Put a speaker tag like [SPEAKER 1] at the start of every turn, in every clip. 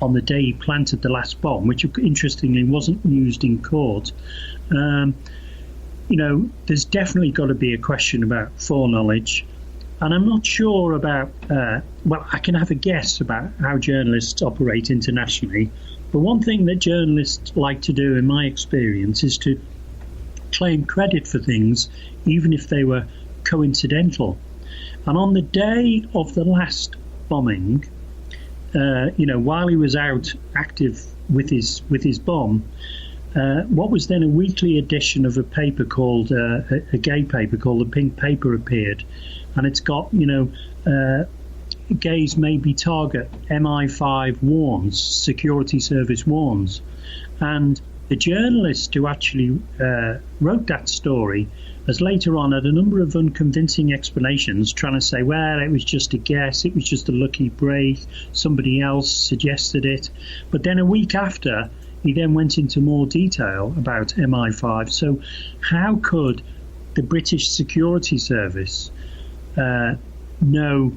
[SPEAKER 1] on the day he planted the last bomb, which interestingly wasn't used in court. There's definitely got to be a question about foreknowledge. And I'm not sure about, I can have a guess about how journalists operate internationally. But one thing that journalists like to do, in my experience, is to claim credit for things, even if they were coincidental. And on the day of the last bombing, while he was out active with his bomb, what was then a weekly edition of a paper called a gay paper called the Pink Paper appeared, and it's got gays may be target, MI5 warns, security service warns, and the journalist who actually wrote that story has later on had a number of unconvincing explanations, trying to say, well, it was just a guess, it was just a lucky break, somebody else suggested it. But then a week after, he then went into more detail about MI5. So how could the British Security Service know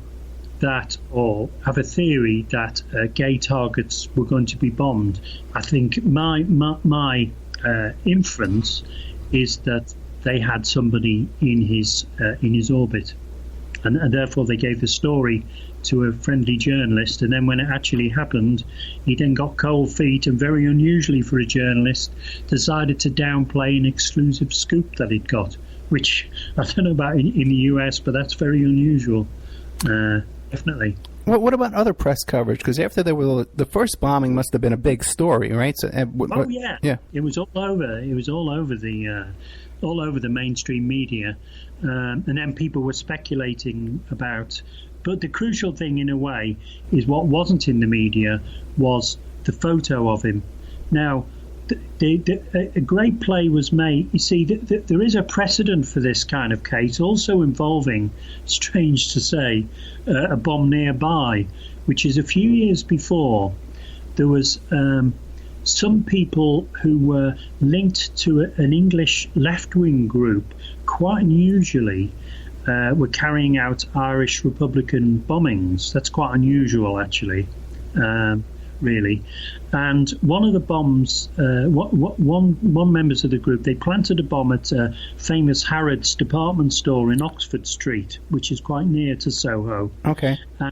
[SPEAKER 1] that, or have a theory that gay targets were going to be bombed? I think my inference is that they had somebody in his orbit, and therefore they gave the story to a friendly journalist, and then when it actually happened, he then got cold feet and, very unusually for a journalist, decided to downplay an exclusive scoop that he'd got, which I don't know about in the US, but that's very unusual. Definitely.
[SPEAKER 2] Well, what about other press coverage? Because after the first bombing must have been a big story, right? So,
[SPEAKER 1] yeah. It was all over. It was all over the mainstream media, and then people were speculating about. But the crucial thing, in a way, is what wasn't in the media was the photo of him. Now, a great play was made. You see, there is a precedent for this kind of case, also involving, strange to say, a bomb nearby, which is a few years before. There was some people who were linked to an English left-wing group, quite unusually, were carrying out Irish Republican bombings. That's quite unusual, actually. Really. And one of the bombs, one members of the group, they planted a bomb at a famous Harrods department store in Oxford Street, which is quite near to Soho.
[SPEAKER 2] Okay.
[SPEAKER 1] And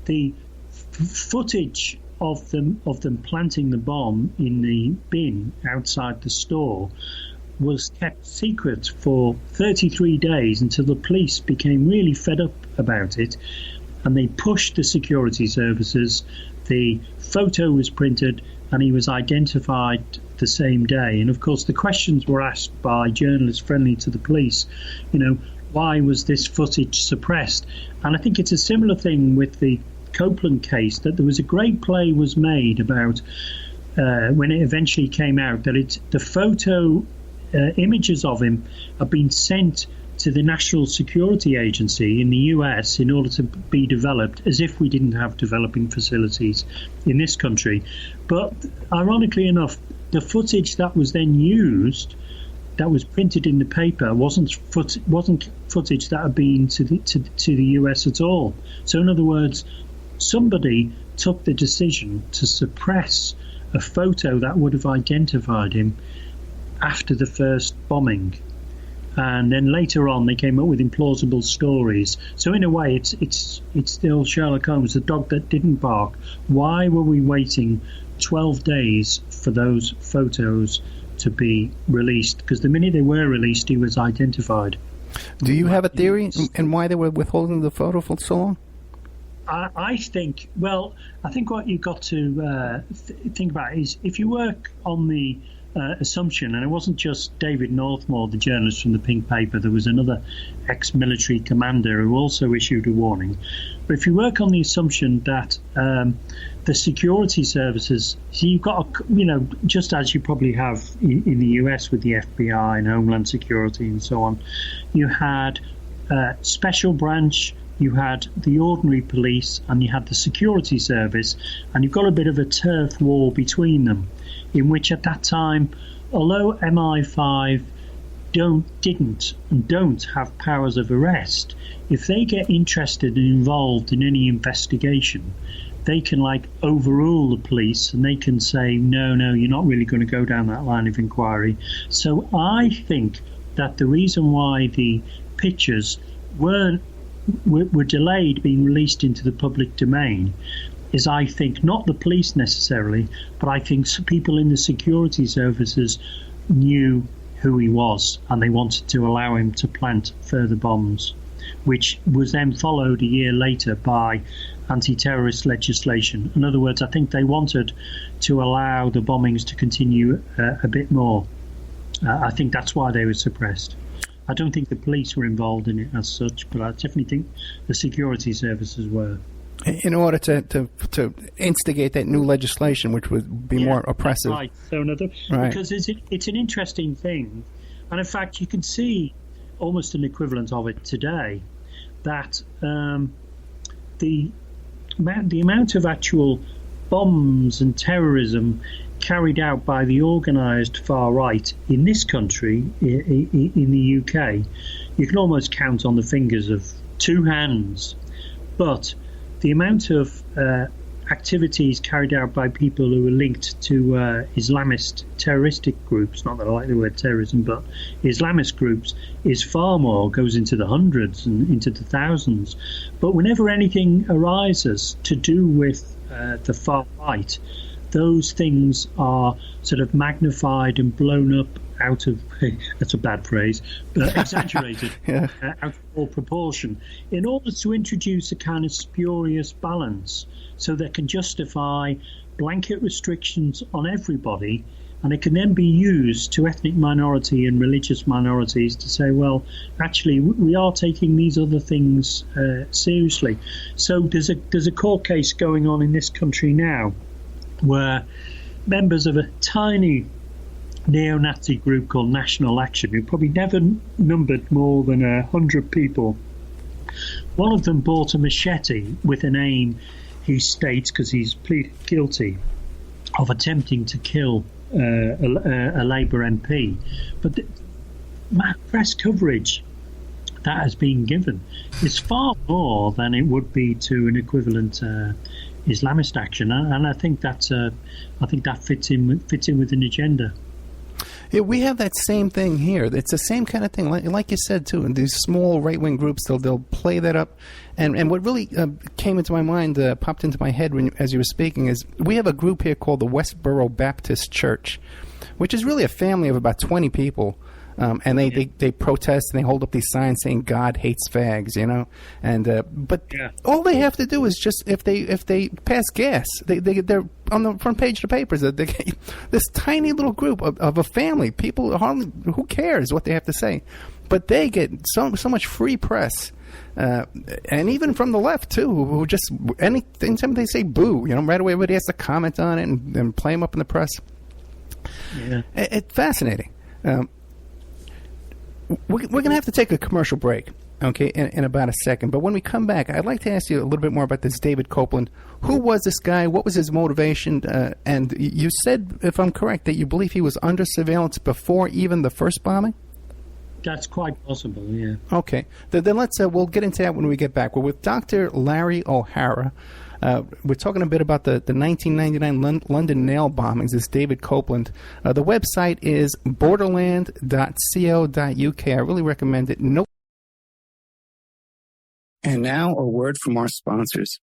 [SPEAKER 1] the footage of them planting the bomb in the bin outside the store was kept secret for 33 days until the police became really fed up about it, and they pushed the security services. The photo was printed and he was identified the same day. And of course the questions were asked by journalists friendly to the police, why was this footage suppressed? And I think it's a similar thing with the Copeland case, that there was a great play was made about when it eventually came out that the photo images of him have been sent to the National Security Agency in the US in order to be developed, as if we didn't have developing facilities in this country. But ironically enough, the footage that was then used, that was printed in the paper, wasn't footage that had been to the US at all. So in other words, somebody took the decision to suppress a photo that would have identified him after the first bombing. And then later on, they came up with implausible stories. So in a way, it's still Sherlock Holmes, the dog that didn't bark. Why were we waiting 12 days for those photos to be released? Because the minute they were released, he was identified.
[SPEAKER 2] Do you have a theory and why they were withholding the photo for so long?
[SPEAKER 1] I think what you've got to think about is, if you work on the assumption, and it wasn't just David Northmore, the journalist from the Pink Paper, there was another ex-military commander who also issued a warning. But if you work on the assumption that the security services, so you've got, just as you probably have in the US with the FBI and Homeland Security and so on, you had special branch, you had the ordinary police, and you had the security service, and you've got a bit of a turf war between them, in which at that time, although MI5 didn't and don't have powers of arrest, if they get interested and involved in any investigation, they can like overrule the police and they can say, no, you're not really going to go down that line of inquiry. So I think that the reason why the pictures were delayed being released into the public domain is, I think, not the police necessarily, but I think people in the security services knew who he was and they wanted to allow him to plant further bombs, which was then followed a year later by anti-terrorist legislation. In other words, I think they wanted to allow the bombings to continue a bit more. I think that's why they were suppressed. I don't think the police were involved in it as such, but I definitely think the security services were.
[SPEAKER 2] In order to instigate that new legislation, which would be more oppressive.
[SPEAKER 1] Right. So because it's an interesting thing. And in fact, you can see almost an equivalent of it today, that the amount of actual bombs and terrorism carried out by the organised far right in this country, in the UK, you can almost count on the fingers of two hands. But the amount of activities carried out by people who are linked to Islamist terroristic groups, not that I like the word terrorism, but Islamist groups, is far more, goes into the hundreds and into the thousands. But whenever anything arises to do with the far right, those things are sort of magnified and blown up out of, that's a bad phrase, but exaggerated, out of all proportion, in order to introduce a kind of spurious balance so they can justify blanket restrictions on everybody, and it can then be used to ethnic minority and religious minorities to say, well, actually, we are taking these other things seriously. So there's a court case going on in this country now where members of a tiny neo-Nazi group called National Action, who probably never numbered more than 100 people, one of them bought a machete with an aim, he states, because he's pleaded guilty, of attempting to kill a Labour MP. But the press coverage that has been given is far more than it would be to an equivalent Islamist action, and I think that fits in with an agenda.
[SPEAKER 2] Yeah, we have that same thing here. It's the same kind of thing, like you said too. These small right-wing groups, they'll play that up. And what really came into my mind, popped into my head as you were speaking, is we have a group here called the Westboro Baptist Church, which is really a family of about 20 people. And they protest and they hold up these signs saying God hates fags, you know. And all they have to do is just if they pass gas, they're on the front page of the papers. This tiny little group of a family, people hardly, who cares what they have to say, but they get so much free press. And even from the left too, who just anytime they say boo, you know, right away everybody has to comment on it and play them up in the press.
[SPEAKER 1] Yeah,
[SPEAKER 2] it's fascinating. We're going to have to take a commercial break, okay, in about a second. But when we come back, I'd like to ask you a little bit more about this David Copeland. Who was this guy? What was his motivation? And you said, if I'm correct, that you believe he was under surveillance before even the first bombing?
[SPEAKER 1] That's quite possible, yeah.
[SPEAKER 2] Okay. Then we'll get into that when we get back. We're with Dr. Larry O'Hara. We're talking a bit about the 1999 London nail bombings. This David Copeland. The website is borderland.co.uk. I really recommend it. And now a word from our sponsors.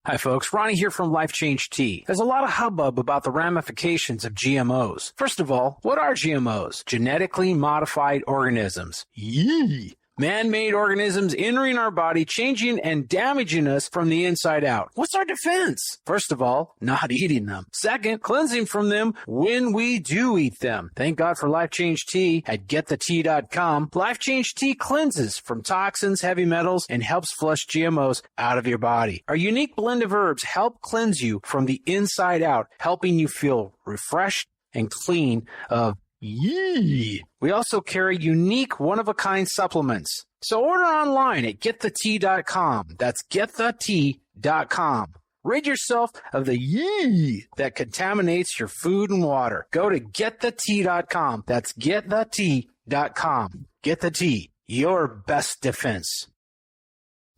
[SPEAKER 3] Hi, folks. Ronnie here from Life Change Tea. There's a lot of hubbub about the ramifications of GMOs. First of all, what are GMOs? Genetically modified organisms. Yee! Man-made organisms entering our body, changing and damaging us from the inside out. What's our defense? First of all, not eating them. Second, cleansing from them when we do eat them. Thank God for Life Change Tea at GetTheTea.com. Life Change Tea cleanses from toxins, heavy metals, and helps flush GMOs out of your body. Our unique blend of herbs help cleanse you from the inside out, helping you feel refreshed and clean of yee. We also carry unique one-of-a-kind supplements. So order online at GetTheTea.com. That's GetTheTea.com. Rid yourself of the yee that contaminates your food and water. Go to GetTheTea.com. That's GetTheTea.com. Get the Tea, your best defense.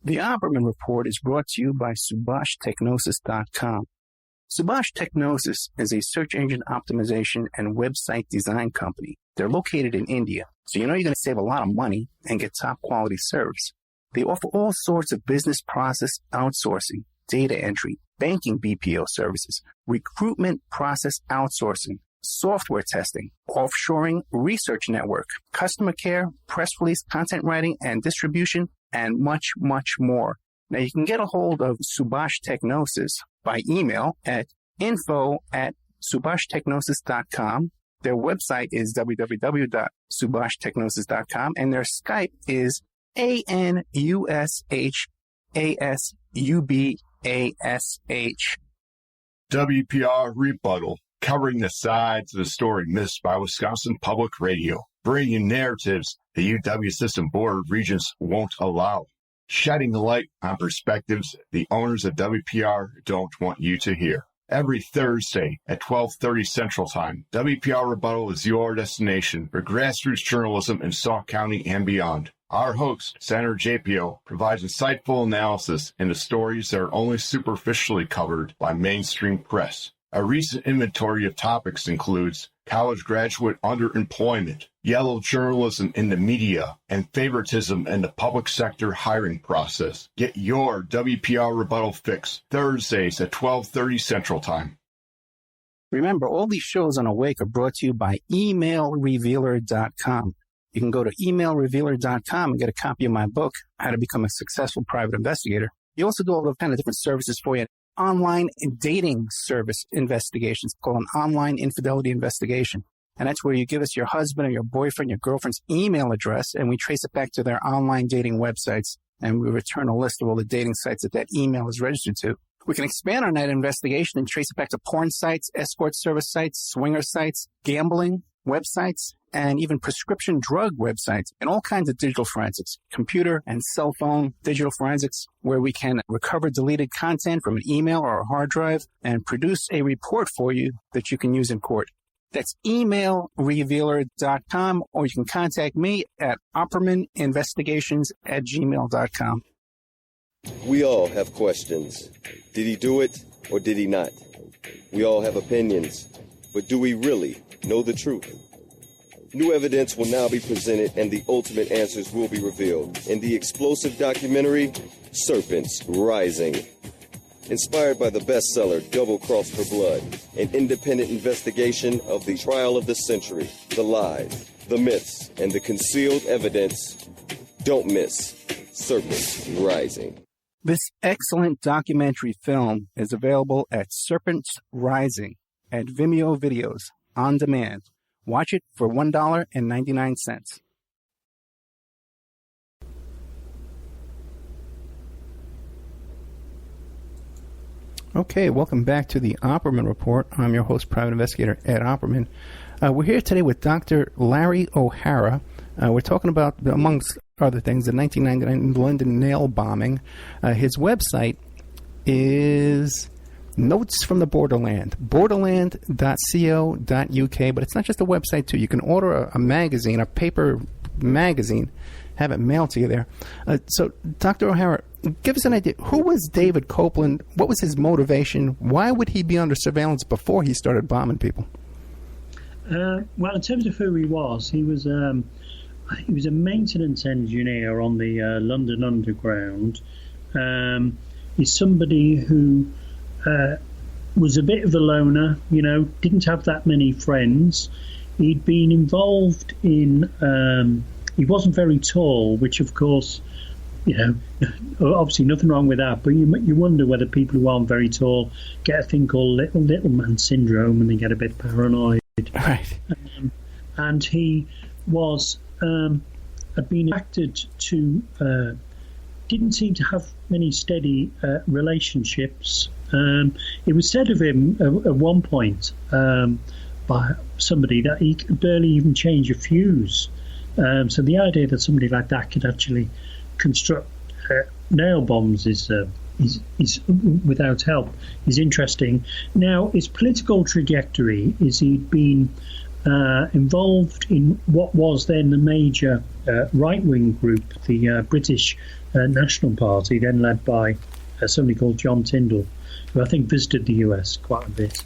[SPEAKER 2] The Opperman Report is brought to you by SubhashTechnosis.com. Subash Technosis is a search engine optimization and website design company. They're located in India, so you know you're going to save a lot of money and get top quality service. They offer all sorts of business process outsourcing, data entry, banking BPO services, recruitment process outsourcing, software testing, offshoring, research network, customer care, press release, content writing and distribution, and much, much more. Now, you can get a hold of Subash Technosis by email at info@subashtechnosis.com. Their website is www.subashtechnosis.com, and their Skype is ANUSHASUBASH.
[SPEAKER 4] WPR Rebuttal, covering the sides of the story missed by Wisconsin Public Radio, bringing narratives the UW System Board of Regents won't allow, shedding light on perspectives the owners of WPR don't want you to hear. Every Thursday at 12:30 Central Time, WPR Rebuttal is your destination for grassroots journalism in Sauk County and beyond. Our host, Senator JPO, provides insightful analysis into stories that are only superficially covered by mainstream press. A recent inventory of topics includes college graduate underemployment, yellow journalism in the media, and favoritism in the public sector hiring process. Get your WPR Rebuttal fix Thursdays at 12:30 Central Time.
[SPEAKER 2] Remember, all these shows on Awake are brought to you by emailrevealer.com. You can go to emailrevealer.com and get a copy of my book, How to Become a Successful Private Investigator. You also do all the kind of different services for you. Online dating service investigations called an online infidelity investigation. And that's where you give us your husband or your boyfriend, your girlfriend's email address, and we trace it back to their online dating websites, and we return a list of all the dating sites that email is registered to. We can expand on that investigation and trace it back to porn sites, escort service sites, swinger sites, gambling websites, and even prescription drug websites, and all kinds of digital forensics, computer and cell phone digital forensics, where we can recover deleted content from an email or a hard drive and produce a report for you that you can use in court. That's emailrevealer.com, or you can contact me at oppermaninvestigations@gmail.com.
[SPEAKER 5] We all have questions. Did he do it or did he not? We all have opinions, but do we really know the truth? New evidence will now be presented and the ultimate answers will be revealed in the explosive documentary, Serpents Rising. Inspired by the bestseller Double Cross for Blood, an independent investigation of the trial of the century, the lies, the myths, and the concealed evidence. Don't miss Serpents Rising.
[SPEAKER 2] This excellent documentary film is available at Serpents Rising at Vimeo Videos on demand. Watch it for $1.99. Okay, welcome back to the Opperman Report. I'm your host, Private Investigator Ed Opperman. We're here today with Dr. Larry O'Hara. We're talking about, amongst other things, the 1999 London nail bombing. His website is Notes from the Borderland, borderland.co.uk, but it's not just a website, too. You can order a magazine, a paper magazine, have it mailed to you there. So, Dr. O'Hara, give us an idea. Who was David Copeland? What was his motivation? Why would he be under surveillance before he started bombing people?
[SPEAKER 1] Well, in terms of who he was a maintenance engineer on the London Underground. He's somebody who was a bit of a loner, didn't have that many friends. He'd been involved in, he wasn't very tall, which of course, obviously nothing wrong with that, but you wonder whether people who aren't very tall get a thing called little man syndrome and they get a bit paranoid.
[SPEAKER 2] Right.
[SPEAKER 1] And he was, had been attracted to, didn't seem to have many steady relationships. It was said of him at one point by somebody that he could barely even change a fuse. So the idea that somebody like that could actually construct nail bombs is without help is interesting. Now, his political trajectory is he'd been involved in what was then the major right-wing group, the British National Party, then led by somebody called John Tyndall, who I think visited the US quite a bit.